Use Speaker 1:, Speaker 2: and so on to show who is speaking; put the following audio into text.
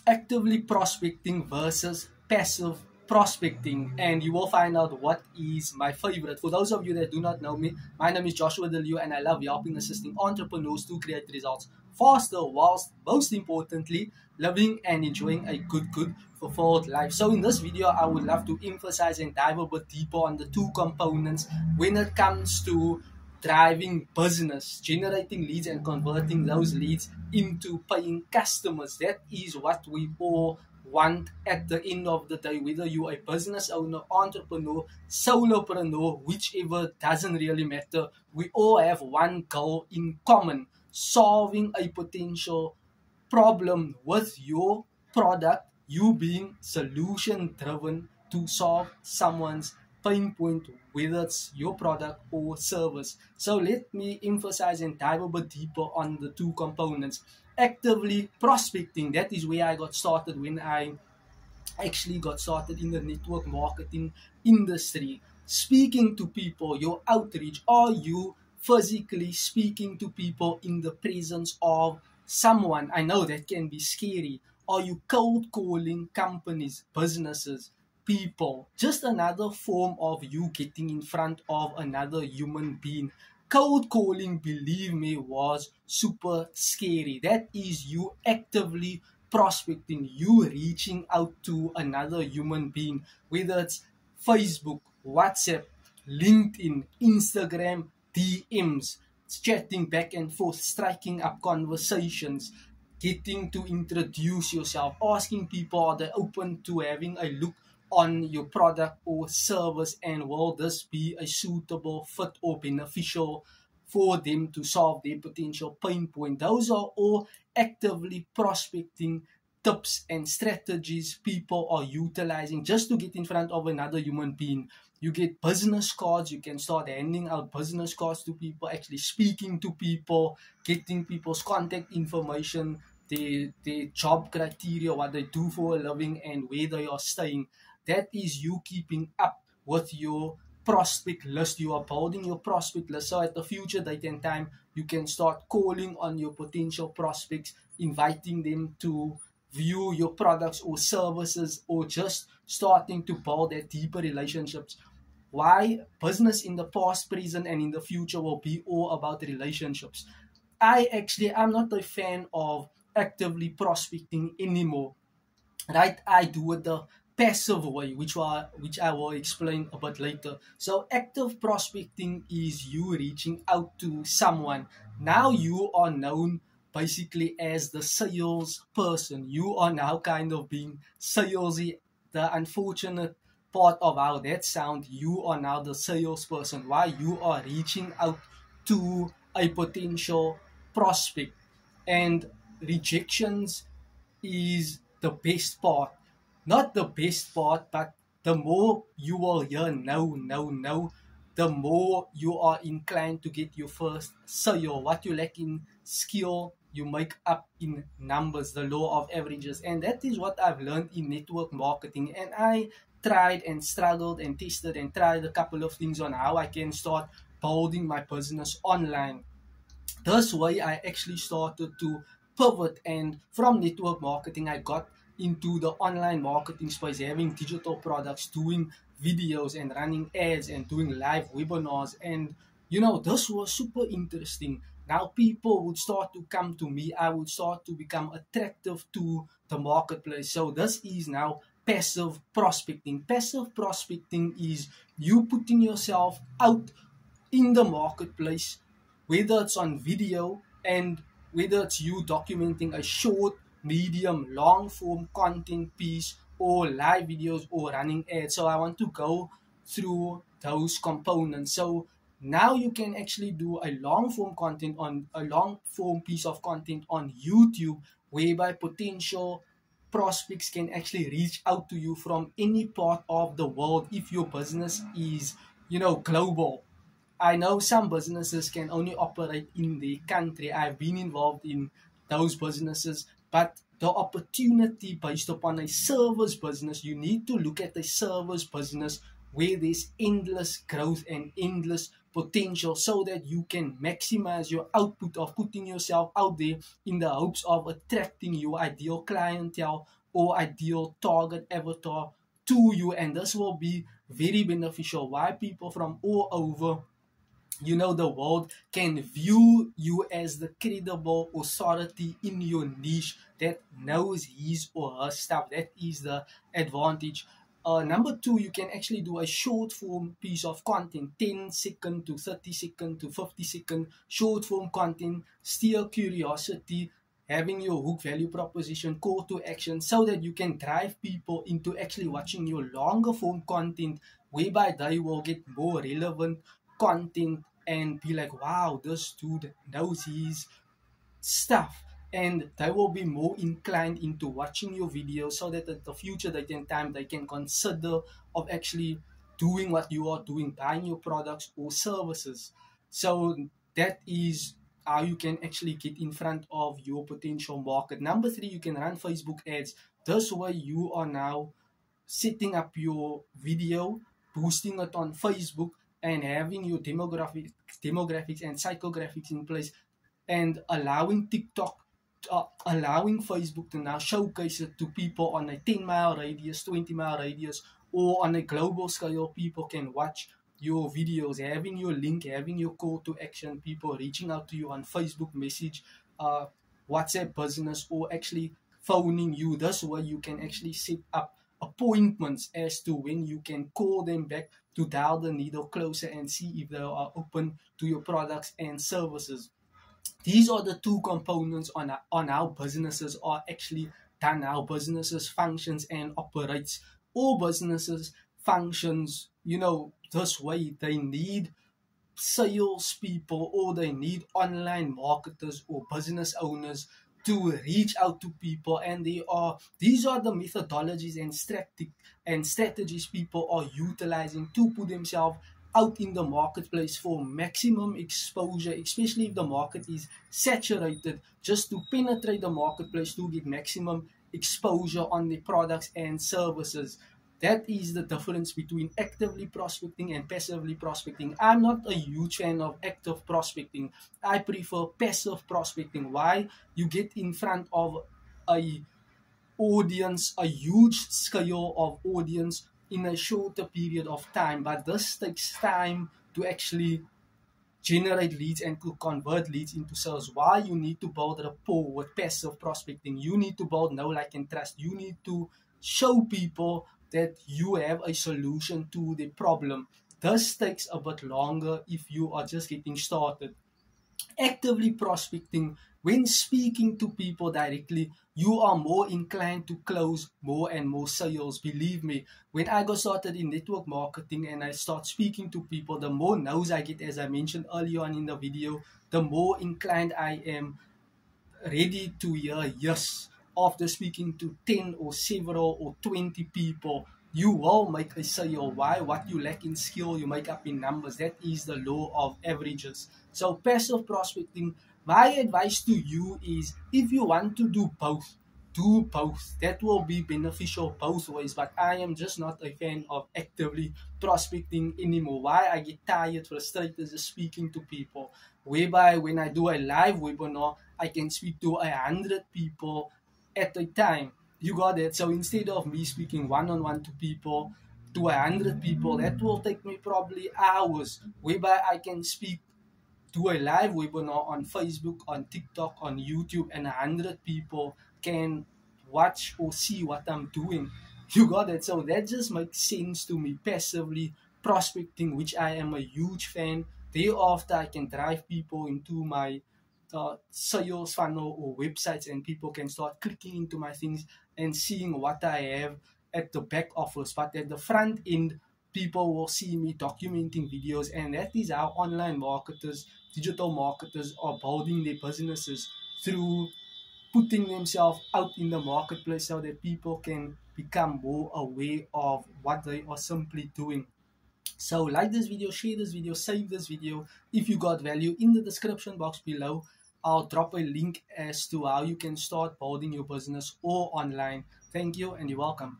Speaker 1: actively prospecting versus passive prospecting, and you will find out what is my favorite. For those of you that do not know me, my name is Joshua Delio, and I love helping assisting entrepreneurs to create results faster, whilst most importantly living and enjoying a good fulfilled life. So in this video, I would love to emphasize and dive a bit deeper on the two components when it comes to driving business, generating leads and converting those leads into paying customers. That is what we all want at the end of the day, whether you're a business owner, entrepreneur, solopreneur, whichever, doesn't really matter. We all have one goal in common: solving a potential problem with your product, you being solution driven to solve someone's pain point, whether it's your product or service. So let me emphasize and dive a bit deeper on the two components. Actively prospecting, that is where I got started when I actually got started in the network marketing industry. Speaking to people, your outreach, are you physically speaking to people in the presence of someone? I know that can be scary. Are you cold calling companies, businesses, people? Just another form of you getting in front of another human being. Cold calling, believe me, was super scary. That is you actively prospecting, you reaching out to another human being, whether it's Facebook, WhatsApp, LinkedIn, Instagram, DMs, chatting back and forth, striking up conversations, getting to introduce yourself, asking people are they open to having a look on your product or service, and will this be a suitable fit or beneficial for them to solve their potential pain point. Those are all actively prospecting tips and strategies people are utilizing just to get in front of another human being. You get business cards, you can start handing out business cards to people, actually speaking to people, getting people's contact information, their job criteria, what they do for a living, and where they are staying. That is you keeping up with your prospect list. You are building your prospect list, so at the future date and time you can start calling on your potential prospects, inviting them to view your products or services, or just starting to build that deeper relationships. Why? Business in the past, present, and in the future will be all about relationships. I'm not a fan of actively prospecting anymore, right? I do it the passive way, which I will explain a bit later. So active prospecting is you reaching out to someone. Now you are known basically as the sales person. You are now kind of being salesy. The unfortunate part of how that sounds, you are now the salesperson. Why? You are reaching out to a potential prospect, and rejections is the best part. Not the best part, but the more you will hear no, no, no, the more you are inclined to get your first sale. What you lack in skill, you make up in numbers, the law of averages. And that is what I've learned in network marketing. And I tried and struggled and tested and tried a couple of things on how I can start building my business online. This way, I actually started to pivot, and from network marketing, I got into the online marketing space, having digital products, doing videos and running ads and doing live webinars. And this was super interesting. Now people would start to come to me. I would start to become attractive to the marketplace. So this is now passive prospecting. Passive prospecting is you putting yourself out in the marketplace, whether it's on video and whether it's you documenting a short, medium, long form content piece, or live videos, or running ads. So I want to go through those components. So now you can actually do a long form piece of content on YouTube, whereby potential prospects can actually reach out to you from any part of the world if your business is global. I know some businesses can only operate in the country. I've been involved in those businesses, but the opportunity based upon a service business, you need to look at a service business where there's endless growth and endless potential, so that you can maximize your output of putting yourself out there in the hopes of attracting your ideal clientele or ideal target avatar to you, and this will be very beneficial. Why people from all over the world can view you as the credible authority in your niche that knows his or her stuff. That is the advantage. Number two, you can actually do a short form piece of content, 10-second to 30-second to 50-second short form content, steer curiosity, having your hook value proposition, call to action, so that you can drive people into actually watching your longer form content, whereby they will get more relevant content and be like, wow, this dude knows his stuff. And they will be more inclined into watching your videos, so that in the future they can consider of actually doing what you are doing, buying your products or services. So that is how you can actually get in front of your potential market. Number three, you can run Facebook ads. This way you are now setting up your video, boosting it on Facebook, and having your demographics and psychographics in place, and allowing allowing Facebook to now showcase it to people on a 10-mile radius, 20-mile radius, or on a global scale. People can watch your videos, having your link, having your call to action, people reaching out to you on Facebook message, WhatsApp business, or actually phoning you. This way you can actually set up appointments as to when you can call them back to dial the needle closer and see if they are open to your products and services. These are the two components on how businesses are actually done, how businesses functions and operates. All businesses functions, this way. They need salespeople, or they need online marketers or business owners to reach out to people, and these are the methodologies and strategies people are utilizing to put themselves out in the marketplace for maximum exposure, especially if the market is saturated, just to penetrate the marketplace to get maximum exposure on the products and services. That is the difference between actively prospecting and passively prospecting. I'm not a huge fan of active prospecting. I prefer passive prospecting. Why? You get in front of a audience, a huge scale of audience in a shorter period of time. But this takes time to actually generate leads and to convert leads into sales. Why? You need to build rapport with passive prospecting. You need to build know, like, and trust. You need to show people that you have a solution to the problem. This takes a bit longer if you are just getting started. Actively prospecting, when speaking to people directly, you are more inclined to close more and more sales. Believe me, when I got started in network marketing and I start speaking to people, the more no's I get, as I mentioned earlier on in the video, the more inclined I am ready to hear yes. After speaking to 10 or several or 20 people, you will make a sale. Why? What you lack in skill, you make up in numbers. That is the law of averages. So passive prospecting, my advice to you is, if you want to do both, do both. That will be beneficial both ways. But I am just not a fan of actively prospecting anymore. Why? I get tired, frustrated just speaking to people. Whereby when I do a live webinar, I can speak to 100 people at a time. You got it? So instead of me speaking one-on-one to people, to 100 people, that will take me probably hours. Whereby I can speak do a live webinar on Facebook, on TikTok, on YouTube, and 100 people can watch or see what I'm doing. You got it? So that just makes sense to me. Passively prospecting, which I am a huge fan. Thereafter, I can drive people into my sales funnel or websites, and people can start clicking into my things and seeing what I have at the back office. But at the front end, people will see me documenting videos, and that is how online marketers, digital marketers are building their businesses, through putting themselves out in the marketplace so that people can become more aware of what they are simply doing. So like this video, share this video, save this video. If you got value, in the description box below, I'll drop a link as to how you can start building your business or online. Thank you, and you're welcome.